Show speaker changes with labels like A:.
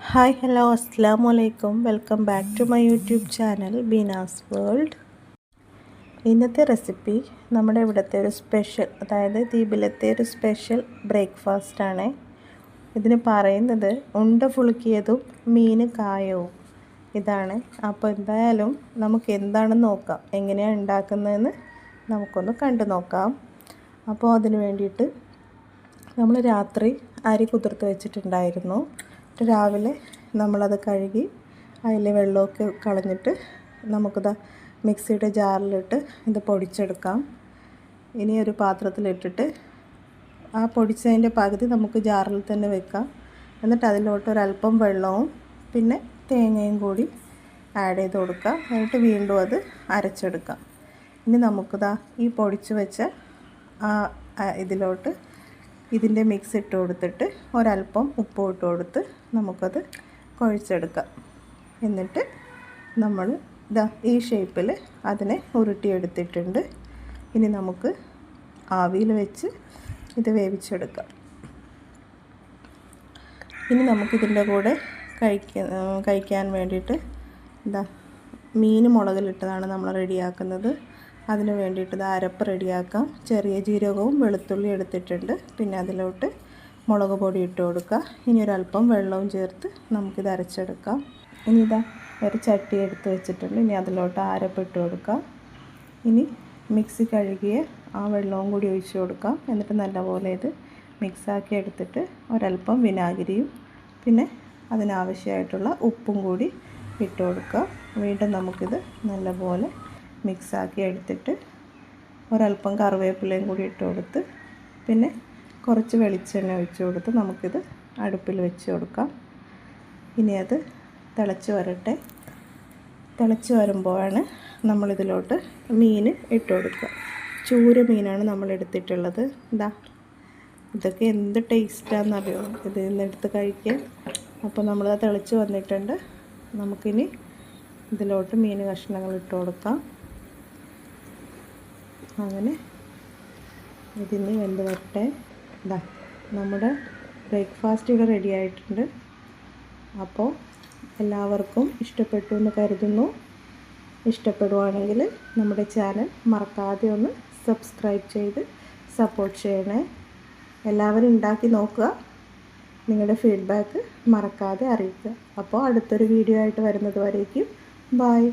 A: Hi hello അസ്സലാമു അലൈക്കും. Welcome back to my YouTube channel Beena's world. ഇന്നത്തെ റെസിപ്പി നമ്മുടെ ഇവിടുത്തെ ഒരു സ്പെഷ്യൽ, അതായത് ദ്വീപിലത്തെ ഒരു സ്പെഷ്യൽ ബ്രേക്ക്ഫാസ്റ്റാണ്. ഇതിന് പറയുന്നത് ഉണ്ട പുളുക്കിയതും മീൻ കായവും ഇതാണ്. അപ്പോൾ എന്തായാലും നമുക്ക് എന്താണെന്ന് നോക്കാം, എങ്ങനെയാണ് ഉണ്ടാക്കുന്നതെന്ന് നമുക്കൊന്ന് കണ്ടു നോക്കാം. അപ്പോൾ അതിന് വേണ്ടിയിട്ട് നമ്മൾ രാത്രി അരി കുതിർത്ത് വെച്ചിട്ടുണ്ടായിരുന്നു. രാവിലെ നമ്മളത് കഴുകി അതിലെ വെള്ളമൊക്കെ കളഞ്ഞിട്ട് നമുക്കിത് മിക്സിയുടെ ജാറിലിട്ട് ഇത് പൊടിച്ചെടുക്കാം. ഇനി ഒരു പാത്രത്തിലിട്ടിട്ട് ആ പൊടിച്ചതിൻ്റെ പകുതി നമുക്ക് ജാറിൽ തന്നെ വെക്കാം. എന്നിട്ട് അതിലോട്ട് ഒരല്പം വെള്ളവും പിന്നെ തേങ്ങയും കൂടി ആഡ് ചെയ്ത് കൊടുക്കാം. എന്നിട്ട് വീണ്ടും അത് അരച്ചെടുക്കാം. ഇനി നമുക്കിതാ ഈ പൊടിച്ച് വെച്ച ഇതിലോട്ട് ഇതിൻ്റെ മിക്സ് ഇട്ട് കൊടുത്തിട്ട് ഒരല്പം ഉപ്പ് ഇട്ട് കൊടുത്ത് നമുക്കത് കുഴച്ചെടുക്കാം. എന്നിട്ട് നമ്മൾ ഈ ഷേപ്പിൽ അതിനെ ഉരുട്ടിയെടുത്തിട്ടുണ്ട്. ഇനി നമുക്ക് ആവിയിൽ വെച്ച് ഇത് വേവിച്ചെടുക്കാം. ഇനി നമുക്കിതിൻ്റെ കൂടെ കഴിക്കാൻ വേണ്ടിയിട്ട് മീൻ മുളകിലിട്ടതാണ് നമ്മൾ റെഡിയാക്കുന്നത്. അതിന് വേണ്ടിയിട്ട് അരപ്പ് റെഡിയാക്കാം. ചെറിയ ജീരകവും വെളുത്തുള്ളി എടുത്തിട്ടുണ്ട്. പിന്നെ അതിലോട്ട് മുളക് പൊടി ഇട്ട് കൊടുക്കുക. ഇനി ഒരല്പം വെള്ളവും ചേർത്ത് നമുക്കിത് അരച്ചെടുക്കാം. ഇനി ഒരു ചട്ടി എടുത്ത് വെച്ചിട്ടുണ്ട്. ഇനി അതിലോട്ട് അരപ്പ് ഇട്ട് കൊടുക്കാം. ഇനി മിക്സി കഴുകിയ ആ വെള്ളവും കൂടി ഒഴിച്ച് കൊടുക്കാം. എന്നിട്ട് നല്ലപോലെ ഇത് മിക്സാക്കി എടുത്തിട്ട് ഒരല്പം വിനാഗിരിയും പിന്നെ അതിനാവശ്യമായിട്ടുള്ള ഉപ്പും കൂടി ഇട്ട് കൊടുക്കുക. വീണ്ടും നമുക്കിത് നല്ലപോലെ മിക്സാക്കി എടുത്തിട്ട് ഒരല്പം കറിവേപ്പിലയും കൂടി ഇട്ട് കൊടുത്ത് പിന്നെ കുറച്ച് വെളിച്ചെണ്ണ ഒഴിച്ച് കൊടുത്ത് നമുക്കിത് അടുപ്പിൽ വെച്ച് കൊടുക്കാം. ഇനി അത് തിളച്ച് വരട്ടെ. തിളച്ച് വരുമ്പോഴാണ് നമ്മളിതിലോട്ട് മീൻ ഇട്ട് കൊടുക്കുക. ചൂര മീനാണ് നമ്മൾ എടുത്തിട്ടുള്ളത്. ഇതൊക്കെ എന്ത് ടേസ്റ്റാണെന്നറിയോ ഇതിൽ നിന്ന് എടുത്ത് കഴിക്കാൻ. അപ്പോൾ നമ്മളത് തിളച്ച് വന്നിട്ടുണ്ട്. നമുക്കിനി ഇതിലോട്ട് മീൻ കഷ്ണങ്ങൾ ഇട്ട് കൊടുക്കാം. അങ്ങനെ ഇതിന് വെന്ത് വരട്ടെ. നമ്മുടെ ബ്രേക്ക്ഫാസ്റ്റ് ഇവിടെ റെഡി ആയിട്ടുണ്ട്. അപ്പോൾ എല്ലാവർക്കും ഇഷ്ടപ്പെട്ടു എന്ന് കരുതുന്നു. ഇഷ്ടപ്പെടുവാണെങ്കിൽ നമ്മുടെ ചാനൽ മറക്കാതെ ഒന്ന് സബ്സ്ക്രൈബ് ചെയ്ത് സപ്പോർട്ട് ചെയ്യണേ. എല്ലാവരും ഉണ്ടാക്കി നോക്കുക. നിങ്ങളുടെ ഫീഡ്ബാക്ക് മറക്കാതെ അറിയിക്കുക. അപ്പോൾ അടുത്തൊരു വീഡിയോ ആയിട്ട് വരുന്നത് വരേക്കും ബൈ.